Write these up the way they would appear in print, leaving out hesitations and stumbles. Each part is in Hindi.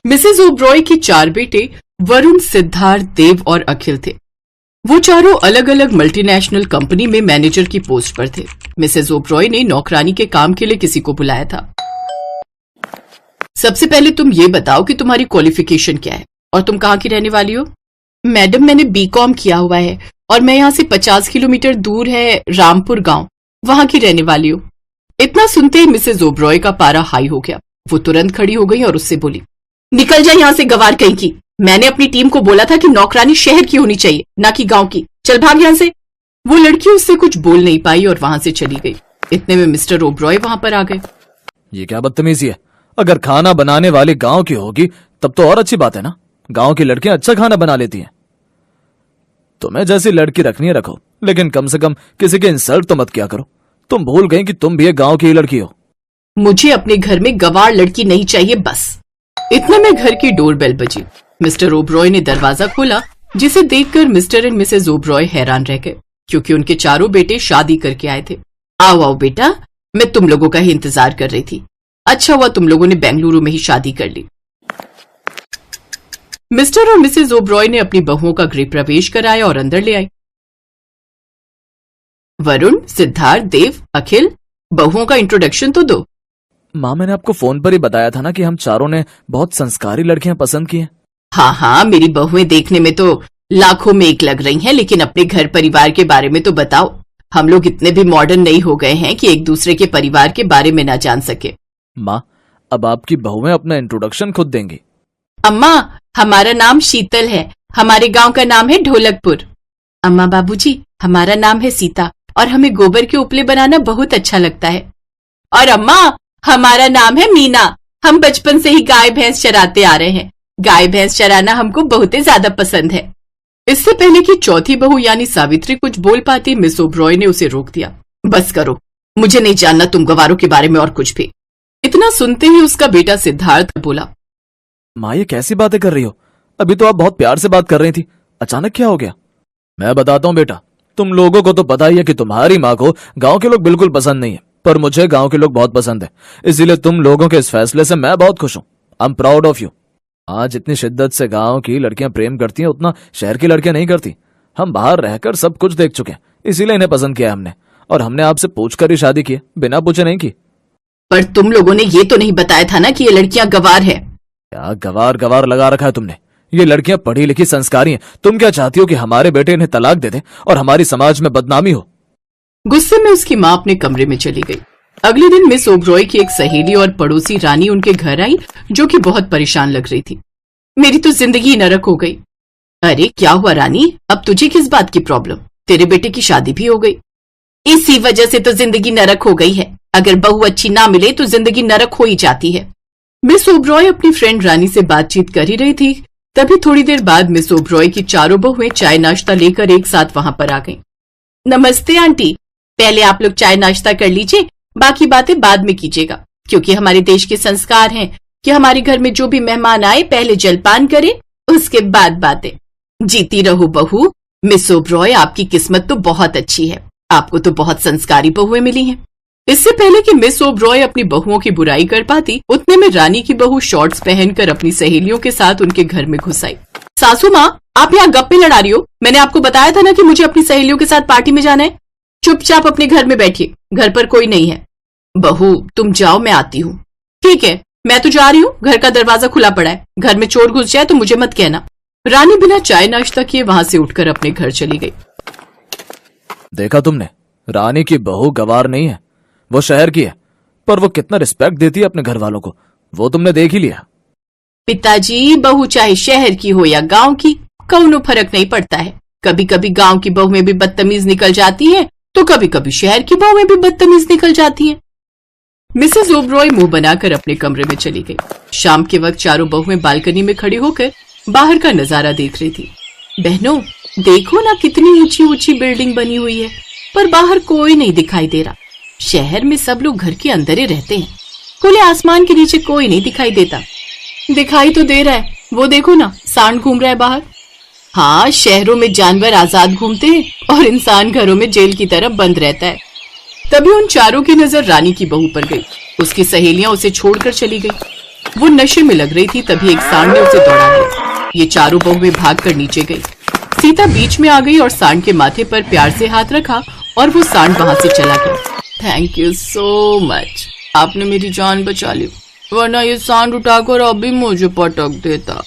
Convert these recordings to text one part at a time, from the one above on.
मिसेज ओब्रॉय के 4 बेटे वरुण, सिद्धार्थ, देव और अखिल थे। वो चारों अलग अलग मल्टीनेशनल कंपनी में मैनेजर की पोस्ट पर थे। मिसेज ओब्रॉय ने नौकरानी के काम के लिए किसी को बुलाया था। सबसे पहले तुम ये बताओ कि तुम्हारी क्वालिफिकेशन क्या है और तुम कहाँ की रहने वाली हो? मैडम, मैंने बीकॉम किया हुआ है और मैं यहाँ से 50 किलोमीटर दूर है रामपुर गांव, वहां की रहने वाली हूँ। इतना सुनते ही मिसेज ओब्रॉय का पारा हाई हो गया। वो तुरंत खड़ी हो गई और उससे बोली, निकल जा यहाँ से गवार कहीं की। मैंने अपनी टीम को बोला था कि नौकरानी शहर की होनी चाहिए, ना कि गांव की। चल भाग यहाँ से। वो लड़की उससे कुछ बोल नहीं पाई और वहां से चली गई। इतने में मिस्टर ओब्रॉय वहां पर आ गए। ये क्या बदतमीजी है? अगर खाना बनाने वाली गांव की होगी तब तो और अच्छी बात है ना। गांव की लड़कियां अच्छा खाना बना लेती हैं। तुम्हें जैसी लड़की रखनी है रखो, लेकिन कम से कम किसी के इंसल्ट तो मत किया करो। तुम भूल गई कि तुम भी एक गांव की ही लड़की हो। मुझे अपने घर में गवार लड़की नहीं चाहिए, बस। इतने में घर की डोरबेल बजी। मिस्टर ओब्रॉय ने दरवाजा खोला, जिसे देखकर मिस्टर एंड मिसेज ओब्रॉय हैरान रह गए, क्योंकि उनके चारों बेटे शादी करके आए थे। आओ आओ बेटा, मैं तुम लोगों का ही इंतजार कर रही थी। अच्छा हुआ तुम लोगों ने बेंगलुरु में ही शादी कर ली। मिस्टर और मिसेज ओब्रॉय ने अपनी बहुओं का गृह प्रवेश कराया और अंदर ले आई। वरुण, सिद्धार्थ, देव, अखिल, बहुओं का इंट्रोडक्शन तो दो। माँ, मैंने आपको फोन पर ही बताया था ना कि हम चारों ने बहुत संस्कारी लड़कियां पसंद की हैं। हाँ, मेरी बहुएं देखने में तो लाखों में एक लग रही हैं, लेकिन अपने घर परिवार के बारे में तो बताओ। हम लोग इतने भी मॉडर्न नहीं हो गए हैं कि एक दूसरे के परिवार के बारे में ना जान सके। माँ, अब आपकी बहुएं अपना इंट्रोडक्शन खुद देंगी। अम्मा, हमारा नाम शीतल है। हमारे गांव का नाम है ढोलकपुर। अम्मा बाबूजी, हमारा नाम है सीता और हमें गोबर के उपले बनाना बहुत अच्छा लगता है। और अम्मा, हमारा नाम है मीना। हम बचपन से ही गाय भैंस चराते आ रहे हैं। गाय भैंस चराना हमको बहुत ही ज्यादा पसंद है। इससे पहले कि चौथी बहू यानी सावित्री कुछ बोल पाती, मिस ओब्रॉय ने उसे रोक दिया। बस करो, मुझे नहीं जानना तुम गवारों के बारे में और कुछ भी। इतना सुनते ही उसका बेटा सिद्धार्थ बोला, माँ, ये कैसी बातें कर रही हो? अभी तो आप बहुत प्यार से बात कर रही थी, अचानक क्या हो गया? मैं बताता हूँ बेटा, तुम लोगों को तो पता ही है कि तुम्हारी माँ को गांव के लोग बिल्कुल पसंद नहीं है, पर मुझे गांव के लोग बहुत पसंद है। इसीलिए तुम लोगों के इस फैसले से मैं बहुत खुश हूँ। I am proud of you. आज जितनी शिद्दत से गांव की लड़कियां प्रेम करती हैं, उतना शहर की लड़कियां नहीं करती। हम बाहर रहकर सब कुछ देख चुके हैं, इसीलिए इन्हें पसंद किया हमने, और हमने आपसे पूछकर ही शादी की, बिना पूछे नहीं की। पर तुम लोगों ने ये तो नहीं बताया था ना कि ये लड़कियां गवार है। क्या गवार गवार लगा रखा है तुमने? ये लड़कियां पढ़ी लिखी संस्कारी हैं। तुम क्या चाहती हो कि हमारे बेटे इन्हें तलाक दे दे और हमारी समाज में बदनामी हो? गुस्से में उसकी माँ अपने कमरे में चली गई। अगले दिन मिस ओब्रॉय की एक सहेली और पड़ोसी रानी उनके घर आई, जो कि बहुत परेशान लग रही थी। मेरी तो जिंदगी नरक हो गई। अरे क्या हुआ रानी, अब तुझे किस बात की प्रॉब्लम? तेरे बेटे की शादी भी हो गई। इसी वजह से तो जिंदगी नरक हो गई है। अगर बहू अच्छी ना मिले तो जिंदगी नरक हो ही जाती है। मिस ओब्रॉय अपनी फ्रेंड रानी से बातचीत कर ही रही थी, तभी थोड़ी देर बाद मिस ओब्रॉय की चारों बहुएं चाय नाश्ता लेकर एक साथ वहां पर आ गईं। नमस्ते आंटी, पहले आप लोग चाय नाश्ता कर लीजिए, बाकी बातें बाद में कीजिएगा, क्योंकि हमारे देश के संस्कार हैं कि हमारे घर में जो भी मेहमान आए पहले जलपान करें, उसके बाद बातें। जीती रहो बहू। मिस ओब्रॉय, आपकी किस्मत तो बहुत अच्छी है, आपको तो बहुत संस्कारी बहुएं मिली हैं। इससे पहले कि मिस ओब्रॉय अपनी बहुओं की बुराई कर पाती, उतने में रानी की बहू शॉर्ट्स पहनकर अपनी सहेलियों के साथ उनके घर में घुस आई। सासू माँ, आप यहाँ गप्पे लड़ा रही हो? मैंने आपको बताया था ना कि मुझे अपनी सहेलियों के साथ पार्टी में जाना है। चुपचाप अपने घर में बैठिए, घर पर कोई नहीं है। बहू तुम जाओ, मैं आती हूँ। ठीक है, मैं तो जा रही हूँ, घर का दरवाजा खुला पड़ा है, घर में चोर घुस जाए तो मुझे मत कहना। रानी बिना चाय नाश्ता किए वहां से उठकर अपने घर चली गई। देखा तुमने, रानी की बहू गवार नहीं है, वो शहर की है, पर वो कितना रिस्पेक्ट देती है अपने घर वालों को, वो तुमने देख ही लिया। पिताजी, बहू चाहे शहर की हो या गांव की, कौनो फर्क नहीं पड़ता है। कभी कभी गांव की बहुएं भी बदतमीज निकल जाती हैं, तो कभी कभी शहर की बहुएं भी बदतमीज निकल जाती हैं। मिसेज ओब्रॉय मुंह बनाकर अपने कमरे में चली गई। शाम के वक्त चारों बहुएं बालकनी में खड़ी होकर बाहर का नजारा देख रही थी। बहनों, देखो ना कितनी ऊंची ऊंची बिल्डिंग बनी हुई है, पर बाहर कोई नहीं दिखाई दे रहा। शहर में सब लोग घर के अंदर ही रहते हैं, खुले आसमान के नीचे कोई नहीं दिखाई देता। दिखाई तो दे रहा है, वो देखो ना, सांड घूम रहा है बाहर। हाँ, शहरों में जानवर आजाद घूमते हैं और इंसान घरों में जेल की तरह बंद रहता है। तभी उन चारों की नजर रानी की बहू पर गई। उसकी सहेलियां उसे छोड़कर चली गई। वो नशे में लग रही थी तभी एक सांड ने उसे दौड़ा लिया। ये चारों बहुएं भागकर नीचे गई। सीता बीच में आ गई और सांड के माथे पर प्यार से हाथ रखा और वो सांड वहां से चला गया। थैंक यू सो मच, आपने मेरी जान बचा ली, वरना ये सांड उठाकर अभी मुझे पटक देता।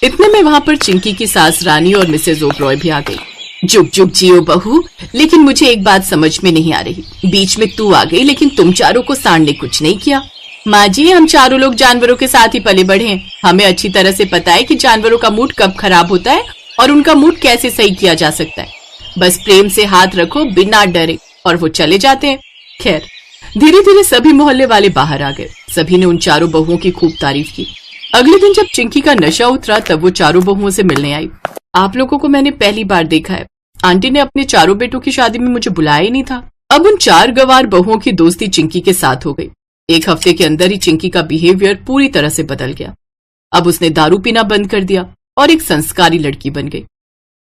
इतने में वहां पर चिंकी की सास रानी और मिसेज ओबरॉय भी आ गई। जुग जुग जियो बहू, लेकिन मुझे एक बात समझ में नहीं आ रही, बीच में तू आ गई लेकिन तुम चारों को सांड ने कुछ नहीं किया। माँ जी, हम चारों लोग जानवरों के साथ ही पले बढ़े हैं, हमें अच्छी तरह से पता है कि जानवरों का मूड कब खराब होता है और उनका मूड कैसे सही किया जा सकता है। बस प्रेम से हाथ रखो बिना डरे और वो चले जाते हैं। खैर, धीरे धीरे सभी मोहल्ले वाले बाहर आ गए। सभी ने उन चारों बहुओं की खूब तारीफ की। अगले दिन जब चिंकी का नशा उतरा तब वो चारों बहुओं से मिलने आई। आप लोगों को मैंने पहली बार देखा है, आंटी ने अपने चारों बेटों की शादी में मुझे बुलाया ही नहीं था। अब उन 4 गवार बहुओं की दोस्ती चिंकी के साथ हो गई। एक हफ्ते के अंदर ही चिंकी का बिहेवियर पूरी तरह से बदल गया। अब उसने दारू पीना बंद कर दिया और एक संस्कारी लड़की बन गई।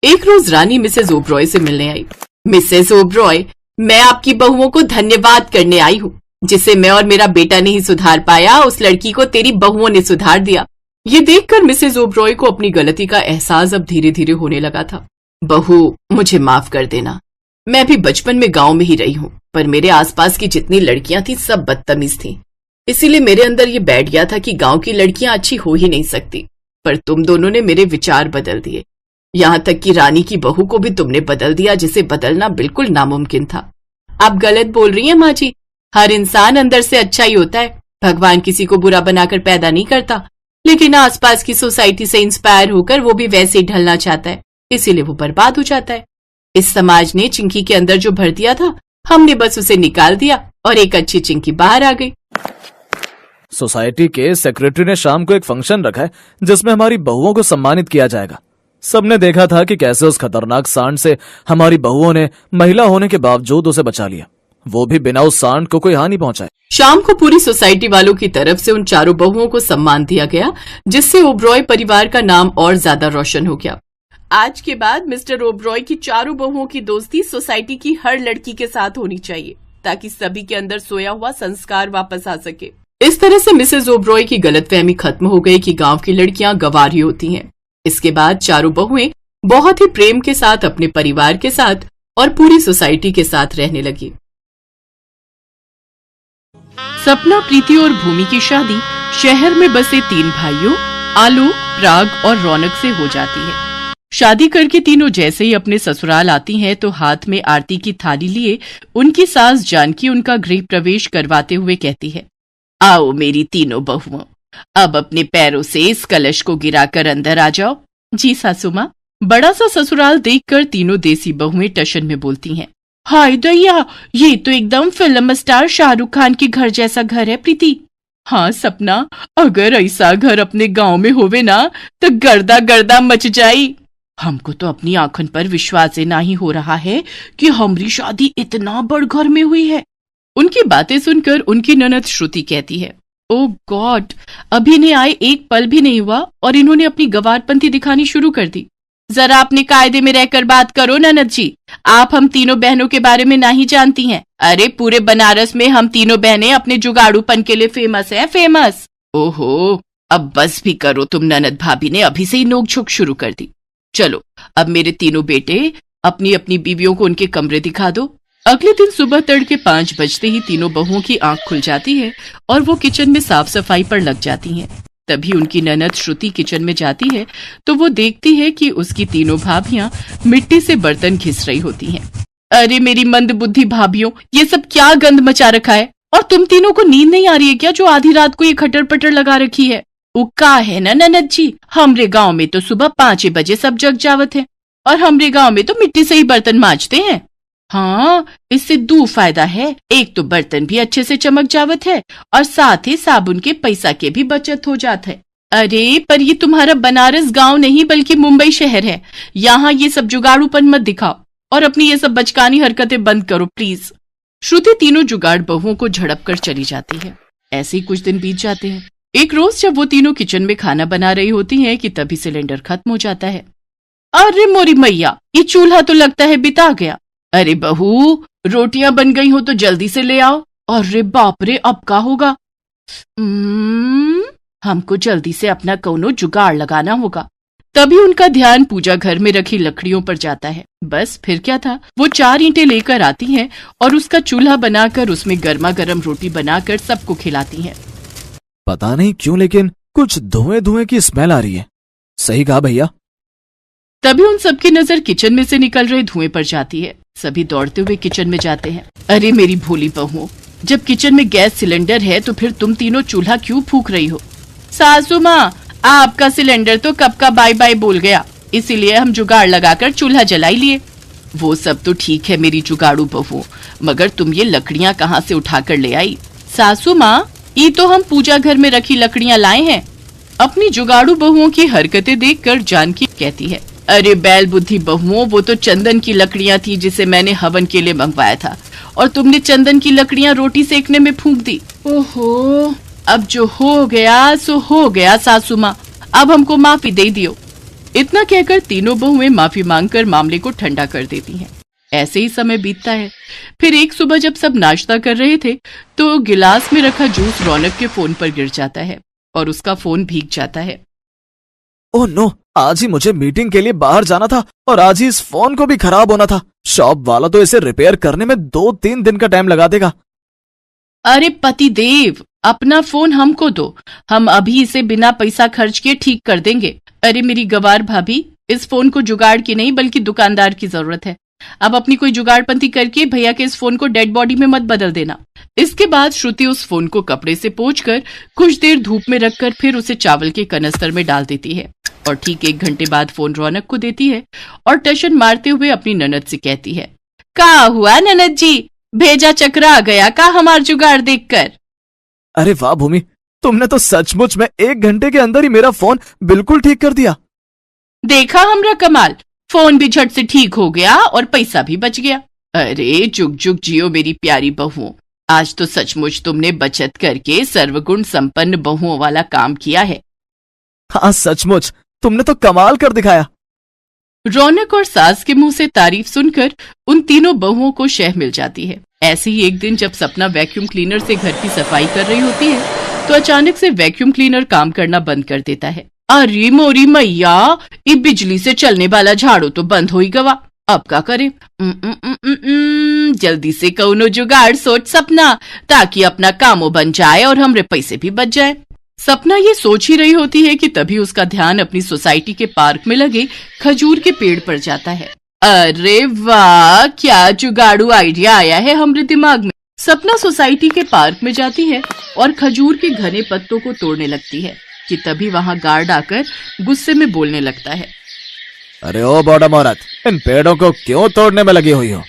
एक रोज रानी मिसेज ओबरॉय से मिलने आई। मिसेज ओबरॉय, मैं आपकी बहुओं को धन्यवाद करने आई हूँ। जिसे मैं और मेरा बेटा नहीं सुधार पाया, उस लड़की को तेरी बहुओं ने सुधार दिया। ये देखकर मिसेज ओबरॉय को अपनी गलती का एहसास अब धीरे धीरे होने लगा था। बहू, मुझे माफ कर देना, मैं भी बचपन में गांव में ही रही हूँ, पर मेरे आसपास की जितनी लड़कियां थी सब बदतमीज थीं। इसीलिए मेरे अंदर ये बैठ गया था कि गांव की लड़कियां अच्छी हो ही नहीं सकती। पर तुम दोनों ने मेरे विचार बदल दिए, यहाँ तक कि रानी की बहू को भी तुमने बदल दिया, जिसे बदलना बिल्कुल नामुमकिन था। आप गलत बोल रही हैं माँ जी, हर इंसान अंदर से अच्छा ही होता है। भगवान किसी को बुरा बनाकर पैदा नहीं करता, लेकिन आसपास की सोसाइटी से इंस्पायर होकर वो भी वैसे ही ढलना चाहता है, इसीलिए वो बर्बाद हो जाता है। इस समाज ने चिंकी के अंदर जो भर दिया था, हमने बस उसे निकाल दिया और एक अच्छी चिंकी बाहर आ गई। सोसाइटी के सेक्रेटरी ने शाम को एक फंक्शन रखा है जिसमें हमारी बहुओं को सम्मानित किया जाएगा। सबने देखा था कि कैसे उस खतरनाक सांड से हमारी बहुओं ने महिला होने के बावजूद उसे बचा लिया, वो भी बिना उस सांड को कोई हानि पहुंचाए। शाम को पूरी सोसाइटी वालों की तरफ से उन चारों बहुओं को सम्मान दिया गया, जिससे ओबरॉय परिवार का नाम और ज्यादा रोशन हो गया। आज के बाद मिस्टर ओबरॉय की चारों बहुओं की दोस्ती सोसाइटी की हर लड़की के साथ होनी चाहिए, ताकि सभी के अंदर सोया हुआ संस्कार वापस आ सके। इस तरह से मिसेज ओबरॉय की गलतफहमी खत्म हो गई कि गांव की लड़कियां गंवारी होती हैं। इसके बाद चारों बहुएं बहुत ही प्रेम के साथ अपने परिवार के साथ और पूरी सोसाइटी के साथ रहने लगी। सपना, प्रीति और भूमि की शादी शहर में बसे 3 भाइयों आलोक, प्राग और रौनक से हो जाती है। शादी करके तीनों जैसे ही अपने ससुराल आती हैं तो हाथ में आरती की थाली लिए उनकी सास जानकी उनका गृह प्रवेश करवाते हुए कहती है, आओ मेरी तीनों बहुओं, अब अपने पैरों से इस कलश को गिराकर अंदर आ जाओ। जी सासू माँ। बड़ा सा ससुराल देखकर तीनों देसी बहुएं टशन में बोलती हैं, हाय दैया, ये तो एकदम फिल्म स्टार शाहरुख खान के घर जैसा घर है प्रीति। हाँ सपना, अगर ऐसा घर अपने गांव में होवे ना तो गर्दा गर्दा मच जाई। हमको तो अपनी आंखन पर विश्वास ही नहीं हो रहा है कि हमारी शादी इतना बड़ घर में हुई है। उनकी बातें सुनकर उनकी ननद श्रुति कहती है, ओ गॉड, अभी इन्हें आए एक पल भी नहीं हुआ और इन्होंने अपनी गवारपंथी दिखानी शुरू कर दी। जरा अपने कायदे में रहकर बात करो ननद जी, आप हम तीनों बहनों के बारे में नहीं जानती हैं। अरे पूरे बनारस में हम तीनों बहनें अपने जुगाड़ूपन के लिए फेमस हैं, फेमस। ओहो, अब बस भी करो तुम ननद भाभी ने अभी से ही नोक-झोंक शुरू कर दी। चलो अब मेरे तीनों बेटे अपनी अपनी बीवियों को उनके कमरे दिखा दो। अगले दिन सुबह तड़के 5 बजते ही तीनों बहुओं की आंख खुल जाती है और वो किचन में साफ सफाई पर लग जाती हैं। तभी उनकी ननद श्रुति किचन में जाती है तो वो देखती है कि उसकी तीनों भाभियां मिट्टी से बर्तन घिस रही होती हैं। अरे मेरी मंद बुद्धि भाभियों, ये सब क्या गंद मचा रखा है? और तुम तीनों को नींद नहीं आ रही है क्या जो आधी रात को ये खटर पटर लगा रखी है? उक्का है ना ननद जी, हमरे गांव में तो सुबह 5 बजे सब जग जावत है और हमरे गांव में तो मिट्टी से ही बर्तन मांजते हैं। हाँ, इससे 2 फायदा है, एक तो बर्तन भी अच्छे से चमक जावत है और साथ ही साबुन के पैसा के भी बचत हो जाता है। अरे पर ये तुम्हारा बनारस गांव नहीं बल्कि मुंबई शहर है, यहाँ ये सब जुगाड़ूपन मत दिखाओ और अपनी ये सब बचकानी हरकतें बंद करो प्लीज। श्रुति तीनों जुगाड़ बहुओं को झड़प कर चली जाती है। ऐसे ही कुछ दिन बीत जाते हैं। एक रोज जब वो तीनों किचन में खाना बना रही होती हैं कि तभी सिलेंडर खत्म हो जाता है। अरे मोरी मैया, ये चूल्हा तो लगता है बिता गया। अरे बहू, रोटियां बन गई हो तो जल्दी से ले आओ। अरे बाप रे, अब क्या होगा? हमको जल्दी से अपना कौनो जुगाड़ लगाना होगा। तभी उनका ध्यान पूजा घर में रखी लकड़ियों पर जाता है। बस फिर क्या था, वो 4 ईंटें लेकर आती हैं और उसका चूल्हा बनाकर उसमें गर्मा गर्म रोटी बनाकर सबको खिलाती हैं। पता नहीं क्यों लेकिन कुछ धुएं धुएं की स्मेल आ रही है। सही कहा भैया। तभी उन सबकी नजर किचन में से निकल रहे धुएं पर जाती है। सभी दौड़ते हुए किचन में जाते हैं। अरे मेरी भोली बहू, जब किचन में गैस सिलेंडर है तो फिर तुम तीनों चूल्हा क्यों फूंक रही हो? सासू माँ, आपका सिलेंडर तो कब का बाय बाय बोल गया, इसीलिए हम जुगाड़ लगाकर चूल्हा जला ही लिए। वो सब तो ठीक है मेरी जुगाड़ू बहू, मगर तुम ये लकड़ियाँ कहाँ से उठाकर ले आई? सासू माँ, ये तो हम पूजा घर में रखी लकड़ियाँ लाए हैं। अपनी जुगाड़ू बहुओं की हरकतें देखकर जानकी कहती है, अरे बैल बुद्धि बहुओं, वो तो चंदन की लकड़ियाँ थी जिसे मैंने हवन के लिए मंगवाया था, और तुमने चंदन की लकड़ियाँ रोटी सेकने में फूंक दी। ओहो, अब जो हो गया सो हो गया सासू माँ, अब हमको माफी दे दियो। इतना कहकर तीनों बहुएं माफी मांगकर मामले को ठंडा कर देती हैं। ऐसे ही समय बीतता है। फिर एक सुबह जब सब नाश्ता कर रहे थे तो गिलास में रखा जूस रौनक के फोन पर गिर जाता है और उसका फोन भीग जाता है। ओह नो, आज ही मुझे मीटिंग के लिए बाहर जाना था और आज ही इस फोन को भी खराब होना था। शॉप वाला तो इसे रिपेयर करने में 2-3 दिन का टाइम लगा देगा। अरे पति देव, अपना फोन हमको दो, हम अभी इसे बिना पैसा खर्च किए ठीक कर देंगे। अरे मेरी गवार भाभी, इस फोन को जुगाड़ की नहीं बल्कि दुकानदार की जरूरत है। अब अपनी कोई जुगाड़पंती करके भैया के इस फोन को डेड बॉडी में मत बदल देना। इसके बाद श्रुति उस फोन को कपड़े से पोंछकर कुछ देर धूप में रखकर फिर उसे चावल के कनस्तर में डाल देती है और ठीक 1 घंटे बाद फोन रौनक को देती है और टशन मारते हुए अपनी ननद से कहती है, क्या हुआ ननद जी, भेजा चकरा गया का हमार जुगाड़ देखकर? अरे वाह भूमि, तुमने तो सचमुच में 1 घंटे के अंदर ही मेरा फोन बिल्कुल ठीक कर दिया। देखा हमरा कमाल, फोन भी झट से ठीक हो गया और पैसा भी बच गया। अरे जुग जुग जियो मेरी प्यारी बहुओं, आज तो सचमुच तुमने बचत करके सर्वगुण संपन्न बहुओं वाला काम किया है। हाँ सचमुच, तुमने तो कमाल कर दिखाया। रौनक और सास के मुंह से तारीफ सुनकर उन तीनों बहुओं को शह मिल जाती है। ऐसे ही एक दिन जब सपना वैक्यूम क्लीनर से घर की सफाई कर रही होती है तो अचानक से वैक्यूम क्लीनर काम करना बंद कर देता है। अरे मोरी मैया, ये बिजली से चलने वाला झाड़ू तो बंद हो ही गवा, अब क्या करें? जल्दी से कौनो जुगाड़ सोच सपना, ताकि अपना कामो बन जाए और हमरे पैसे भी बच जाए। सपना ये सोच ही रही होती है कि तभी उसका ध्यान अपनी सोसाइटी के पार्क में लगे खजूर के पेड़ पर जाता है। अरे वाह, क्या जुगाड़ू आइडिया आया है हमरे दिमाग में। सपना सोसाइटी के पार्क में जाती है और खजूर के घने पत्तों को तोड़ने लगती है कि तभी वहाँ गार्ड आकर गुस्से में बोलने लगता है, अरे ओ बॉडम औरत, इन पेड़ों को क्यों तोड़ने में लगी हुई हो?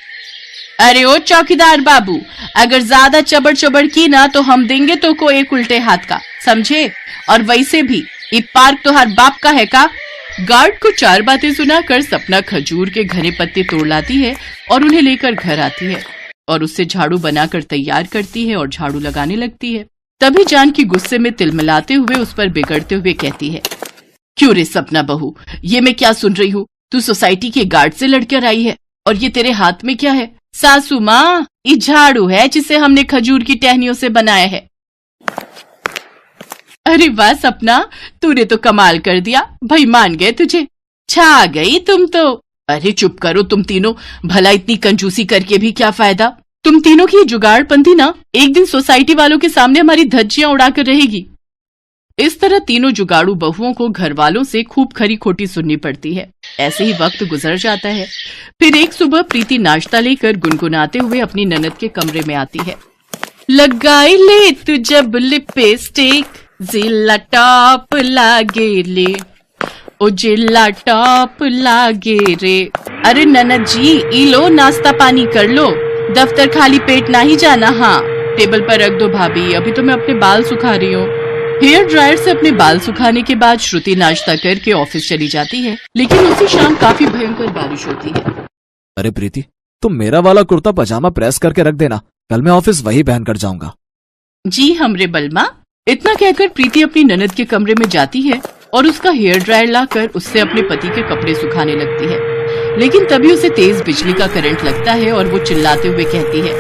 अरे ओ चौकीदार बाबू, अगर ज्यादा चबड़ चबड़ की ना तो हम देंगे तो को एक उल्टे हाथ का, समझे? और वैसे भी ये पार्क तो हर बाप का है का? गार्ड को 4 बातें सुनाकर सपना खजूर के घने पत्ते तोड़ लाती है और उन्हें लेकर घर आती है और उससे झाड़ू बनाकर तैयार करती है और झाड़ू लगाने लगती है। तभी जानकी गुस्से में तिलमिलाते हुए उस पर बिगड़ते हुए कहती है, क्यों रे सपना बहू, ये मैं क्या सुन रही हूँ? तू सोसाइटी के गार्ड से लड़कर आई है और ये तेरे हाथ में क्या है? सासू माँ, ये झाड़ू है जिसे हमने खजूर की टहनियों से बनाया है। अरे वाह सपना, तूने तो कमाल कर दिया, भाई मान गए तुझे, छा गई तुम तो। अरे चुप करो तुम तीनों, भला इतनी कंजूसी करके भी क्या फायदा? तुम तीनों की जुगाड़पंथी ना एक दिन सोसाइटी वालों के सामने हमारी धज्जियां उड़ाकर रहेगी। इस तरह तीनों जुगाड़ू बहुओं को घर वालों से खूब खरी खोटी सुननी पड़ती है। ऐसे ही वक्त गुजर जाता है। फिर एक सुबह प्रीति नाश्ता लेकर गुनगुनाते हुए अपनी ननद के कमरे में आती है। लगाई ले तू जब लिपस्टिक, जिला टॉप लागे ले, ओ जिला टॉप लागे रे। अरे ननद जी, ई लो नाश्ता पानी कर लो, दफ्तर खाली पेट ना ही जाना। हाँ, टेबल पर रख दो भाभी, अभी तो मैं अपने बाल सुखा रही हूँ। हेयर ड्रायर से अपने बाल सुखाने के बाद श्रुति नाश्ता करके ऑफिस चली जाती है, लेकिन उसी शाम काफी भयंकर बारिश होती है। अरे प्रीति, तुम मेरा वाला कुर्ता पजामा प्रेस करके रख देना, कल मैं ऑफिस वही पहन कर जाऊंगा। जी हमरे बलमा। इतना कहकर प्रीति अपनी ननद के कमरे में जाती है और उसका हेयर ड्रायर लाकर उससे अपने पति के कपड़े सुखाने लगती है, लेकिन तभी उसे तेज बिजली का करंट लगता है और वो चिल्लाते हुए कहती है,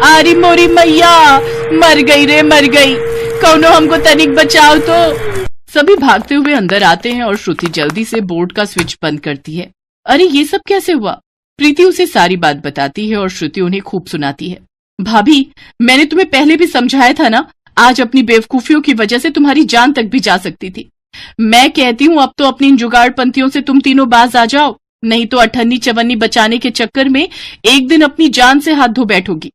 अरे मोरी मैया, मर गई रे मर गई, कौनो हमको तनिक बचाओ तो। सभी भागते हुए अंदर आते हैं और श्रुति जल्दी से बोर्ड का स्विच बंद करती है। अरे ये सब कैसे हुआ? प्रीति उसे सारी बात बताती है और श्रुति उन्हें खूब सुनाती है। भाभी, मैंने तुम्हें पहले भी समझाया था ना, आज अपनी बेवकूफियों की वजह से तुम्हारी जान तक भी जा सकती थी। मैं कहती हूँ अब तो अपनी इन जुगाड़पंथियों से तुम तीनों बाज आ जाओ, नहीं तो अठन्नी चवन्नी बचाने के चक्कर में एक दिन अपनी जान से हाथ धो बैठोगी।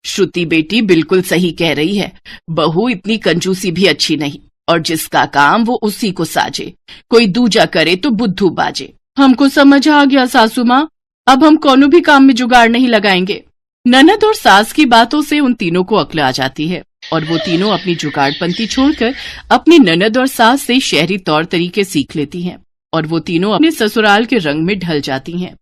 श्रुति बेटी बिल्कुल सही कह रही है, बहू इतनी कंजूसी भी अच्छी नहीं, और जिसका काम वो उसी को साजे, कोई दूजा करे तो बुद्धू बाजे। हमको समझ आ गया सासू माँ, अब हम कोनो भी काम में जुगाड़ नहीं लगाएंगे। ननद और सास की बातों से उन तीनों को अक्ल आ जाती है और वो तीनों अपनी जुगाड़पंती छोड़कर अपनी ननद और सास से शहरी तौर तरीके सीख लेती हैं और वो तीनों अपने ससुराल के रंग में ढल जाती हैं।